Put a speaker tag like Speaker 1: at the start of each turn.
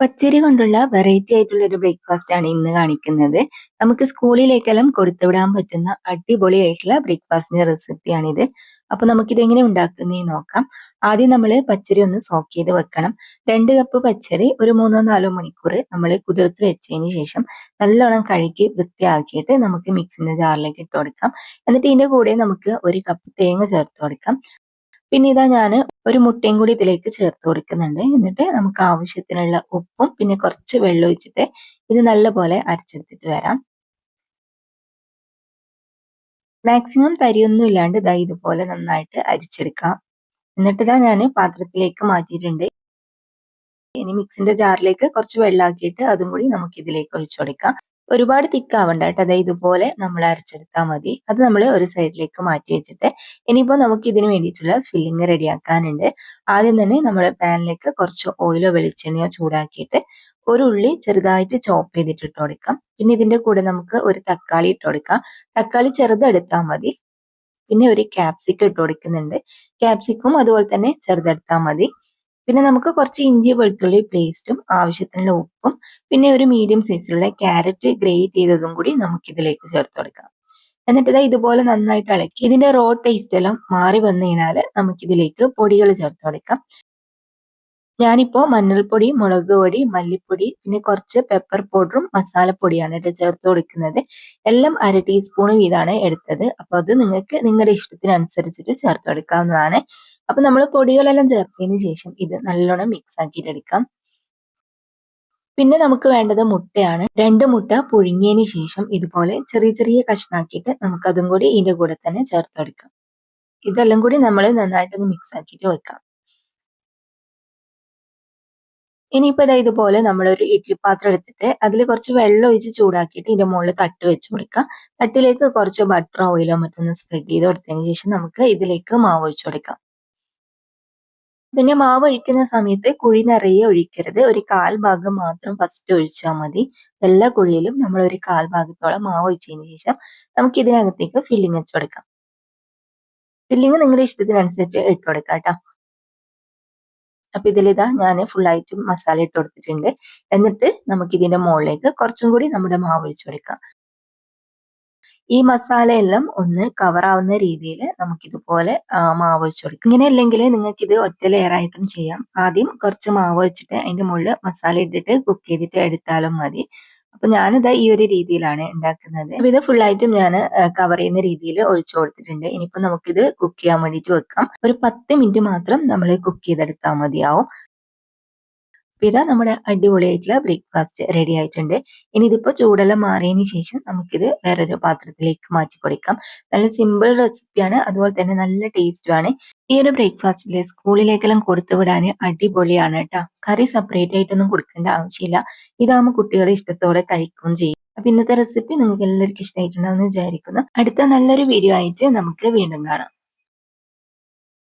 Speaker 1: പച്ചരി കൊണ്ടുള്ള വെറൈറ്റി ആയിട്ടുള്ള ഒരു ബ്രേക്ക്ഫാസ്റ്റ് ആണ് ഇന്ന് കാണിക്കുന്നത്. നമുക്ക് സ്കൂളിലേക്കെല്ലാം കൊടുത്തുവിടാൻ പറ്റുന്ന അടിപൊളിയായിട്ടുള്ള ബ്രേക്ക്ഫാസ്റ്റിന്റെ റെസിപ്പിയാണിത്. അപ്പൊ നമുക്കിത് എങ്ങനെ ഉണ്ടാക്കുന്നതെന്ന് നോക്കാം. ആദ്യം നമ്മൾ പച്ചരി ഒന്ന് സോക്ക് ചെയ്ത് വെക്കണം. 2 കപ്പ് പച്ചരി ഒരു 3-4 മണിക്കൂർ നമ്മൾ കുതിർത്ത് വെച്ചതിന് ശേഷം നല്ലോണം കഴുകി വൃത്തിയാക്കിയിട്ട് നമുക്ക് മിക്സിന്റെ ജാറിലേക്ക് ഇട്ട് കൊടുക്കാം. എന്നിട്ട് ഇതിന്റെ കൂടെ നമുക്ക് 1 കപ്പ് തേങ്ങ ചേർത്ത് കൊടുക്കാം. പിന്നെ ഇതാ ഞാൻ ഒരു മുട്ടയും കൂടി ഇതിലേക്ക് ചേർത്ത് കൊടുക്കുന്നുണ്ട്. എന്നിട്ട് നമുക്ക് ആവശ്യത്തിനുള്ള ഉപ്പും പിന്നെ കുറച്ച് വെള്ളം ഒഴിച്ചിട്ട് ഇത് നല്ലപോലെ അരച്ചെടുത്തിട്ട് വരാം. മാക്സിമം തരിയൊന്നും ഇല്ലാണ്ട് ഇതാ ഇതുപോലെ നന്നായിട്ട് അരിച്ചെടുക്കാം. എന്നിട്ട് ഇതാ ഞാൻ പാത്രത്തിലേക്ക് മാറ്റിയിട്ടുണ്ട്. ഇനി മിക്സിന്റെ ജാറിലേക്ക് കുറച്ച് വെള്ളമാക്കിയിട്ട് അതും കൂടി നമുക്ക് ഇതിലേക്ക് ഒഴിച്ചു കൊടുക്കാം. ഒരുപാട് തിക്കാവണ്ട കേട്ടോ. അതായത് ഇതുപോലെ നമ്മൾ അരച്ചെടുത്താൽ മതി. അത് നമ്മൾ ഒരു സൈഡിലേക്ക് മാറ്റി വെച്ചിട്ട് ഇനിയിപ്പോൾ നമുക്ക് ഇതിന് വേണ്ടിയിട്ടുള്ള ഫില്ലിങ് റെഡിയാക്കാനുണ്ട്. ആദ്യം തന്നെ നമ്മൾ പാനിലേക്ക് കുറച്ച് ഓയിലോ വെളിച്ചെണ്ണയോ ചൂടാക്കിയിട്ട് ഒരു ഉള്ളി ചെറുതായിട്ട് ചോപ്പ് ചെയ്തിട്ട് ഇട്ട് കൊടുക്കാം. പിന്നെ ഇതിന്റെ കൂടെ നമുക്ക് ഒരു തക്കാളി ഇട്ട് കൊടുക്കാം. തക്കാളി ചെറുതെടുത്താൽ മതി. പിന്നെ ഒരു ക്യാപ്സിക്കം ഇട്ട് കൊടുക്കുന്നുണ്ട്. ക്യാപ്സിക്കും അതുപോലെ തന്നെ ചെറുതെടുത്താൽ മതി. പിന്നെ നമുക്ക് കുറച്ച് ഇഞ്ചി വെളുത്തുള്ളി പേസ്റ്റും ആവശ്യത്തിനുള്ള ഉപ്പും പിന്നെ ഒരു മീഡിയം സൈസിലുള്ള ക്യാരറ്റ് ഗ്രേറ്റ് ചെയ്തതും കൂടി നമുക്ക് ഇതിലേക്ക് ചേർത്ത് കൊടുക്കാം. എന്നിട്ട് ഇതാ ഇതുപോലെ നന്നായിട്ട് ഇളക്കി ഇതിന്റെ റോ ടേസ്റ്റ് എല്ലാം മാറി വന്നു കഴിഞ്ഞാൽ നമുക്കിതിലേക്ക് പൊടികൾ ചേർത്ത് കൊടുക്കാം. ഞാനിപ്പോ മഞ്ഞൾപ്പൊടി, മുളക് പൊടി, മല്ലിപ്പൊടി പിന്നെ കുറച്ച് പെപ്പർ പൗഡറും മസാലപ്പൊടിയാണ് ചേർത്ത് കൊടുക്കുന്നത്. എല്ലാം 1/2 ടീസ്പൂൺ വീതമാണ് എടുത്തത്. അപ്പൊ അത് നിങ്ങൾക്ക് നിങ്ങളുടെ ഇഷ്ടത്തിനനുസരിച്ചിട്ട് ചേർത്ത് കൊടുക്കാവുന്നതാണ്. അപ്പൊ നമ്മൾ പൊടികളെല്ലാം ചേർത്തതിന് ശേഷം ഇത് നല്ലോണം മിക്സ് ആക്കിയിട്ട് എടുക്കാം. പിന്നെ നമുക്ക് വേണ്ടത് മുട്ടയാണ്. 2 മുട്ട പുഴുങ്ങിയതിന് ശേഷം ഇതുപോലെ ചെറിയ ചെറിയ കഷ്ണാക്കിയിട്ട് നമുക്ക് അതും കൂടി ഇതിന്റെ കൂടെ തന്നെ ചേർത്ത് കൊടുക്കാം. ഇതെല്ലാം കൂടി നമ്മൾ നന്നായിട്ടൊന്ന് മിക്സ് ആക്കിയിട്ട് വെക്കാം. ഇനിയിപ്പോ ഇതുപോലെ നമ്മളൊരു ഇഡ്ഡലി പാത്രം എടുത്തിട്ട് അതിൽ കുറച്ച് വെള്ളം ഒഴിച്ച് ചൂടാക്കിയിട്ട് ഇതിന്റെ മുകളിൽ തട്ട് വെച്ച് കൊടുക്കാം. തട്ടിലേക്ക് കുറച്ച് ബട്ടർ ഓയിലോ മറ്റൊന്ന് സ്പ്രെഡ് ചെയ്ത് കൊടുത്തതിന് ശേഷം നമുക്ക് ഇതിലേക്ക് മാവ് ഒഴിച്ചു കൊടുക്കാം. പിന്നെ മാവ് ഒഴിക്കുന്ന സമയത്ത് കുഴി നിറയെ ഒഴിക്കരുത്. ഒരു 1/4 ഭാഗം മാത്രം ഫസ്റ്റ് ഒഴിച്ചാൽ മതി. എല്ലാ കുഴിയിലും നമ്മൾ ഒരു 1/4 ഭാഗത്തോളം മാവ് ഒഴിച്ചതിന് ശേഷം നമുക്ക് ഇതിനകത്തേക്ക് ഫില്ലിങ് വെച്ച് കൊടുക്കാം. ഫില്ലിങ് നിങ്ങളുടെ ഇഷ്ടത്തിനനുസരിച്ച് ഇട്ട് കൊടുക്കാം കേട്ടോ. അപ്പൊ ഇതിലിതാ ഞാൻ ഫുള്ളായിട്ടും മസാല ഇട്ട് കൊടുത്തിട്ടുണ്ട്. എന്നിട്ട് നമുക്ക് ഇതിന്റെ മുകളിലേക്ക് കുറച്ചും കൂടി നമ്മുടെ മാവ് ഒഴിച്ചു കൊടുക്കാം. ഈ മസാലയെല്ലാം ഒന്ന് കവർ ആവുന്ന രീതിയിൽ നമുക്കിതുപോലെ മാവ് ഒഴിച്ചു കൊടുക്കാം. ഇങ്ങനെ അല്ലെങ്കിൽ നിങ്ങൾക്ക് ഇത് ഒറ്റ ലെയർ ആയിട്ടും ചെയ്യാം. ആദ്യം കുറച്ച് മാവ് വെച്ചിട്ട് അതിന്റെ മുകളിൽ മസാല ഇട്ടിട്ട് കുക്ക് ചെയ്തിട്ട് എടുത്താലും മതി. അപ്പൊ ഞാനിതാ ഈ ഒരു രീതിയിലാണ് ഉണ്ടാക്കുന്നത്. അപ്പൊ ഇത് ഫുള്ളായിട്ടും ഞാൻ കവർ ചെയ്യുന്ന രീതിയിൽ ഒഴിച്ചു കൊടുത്തിട്ടുണ്ട്. ഇനിയിപ്പോ നമുക്കിത് കുക്ക് ചെയ്യാൻ വേണ്ടിയിട്ട് വെക്കാം. ഒരു 10 മിനിറ്റ് മാത്രം നമ്മൾ കുക്ക് ചെയ്തെടുത്താൽ മതിയാവും. അപ്പൊ ഇതാ നമ്മുടെ അടിപൊളിയായിട്ടുള്ള ബ്രേക്ക്ഫാസ്റ്റ് റെഡി ആയിട്ടുണ്ട്. ഇനി ഇതിപ്പോ ചൂടെല്ലാം മാറിയതിന് ശേഷം നമുക്കിത് വേറൊരു പാത്രത്തിലേക്ക് മാറ്റി കൊടുക്കാം. നല്ല സിമ്പിൾ റെസിപ്പിയാണ്, അതുപോലെ തന്നെ നല്ല ടേസ്റ്റുമാണ്. ഈ ഒരു ബ്രേക്ക്ഫാസ്റ്റില് സ്കൂളിലേക്കെല്ലാം കൊടുത്തു വിടാൻ അടിപൊളിയാണ് കേട്ടോ. കറി സെപ്പറേറ്റ് ആയിട്ടൊന്നും കൊടുക്കേണ്ട ആവശ്യമില്ല. ഇതാകുമ്പോൾ കുട്ടികൾ ഇഷ്ടത്തോടെ കഴിക്കുകയും ചെയ്യും. അപ്പൊ ഇന്നത്തെ റെസിപ്പി നിങ്ങൾക്ക് എല്ലാവർക്കും ഇഷ്ടമായിട്ടുണ്ടാവും എന്ന് വിചാരിക്കുന്നു. അടുത്ത നല്ലൊരു വീഡിയോ ആയിട്ട് നമുക്ക് വീണ്ടും കാണാം.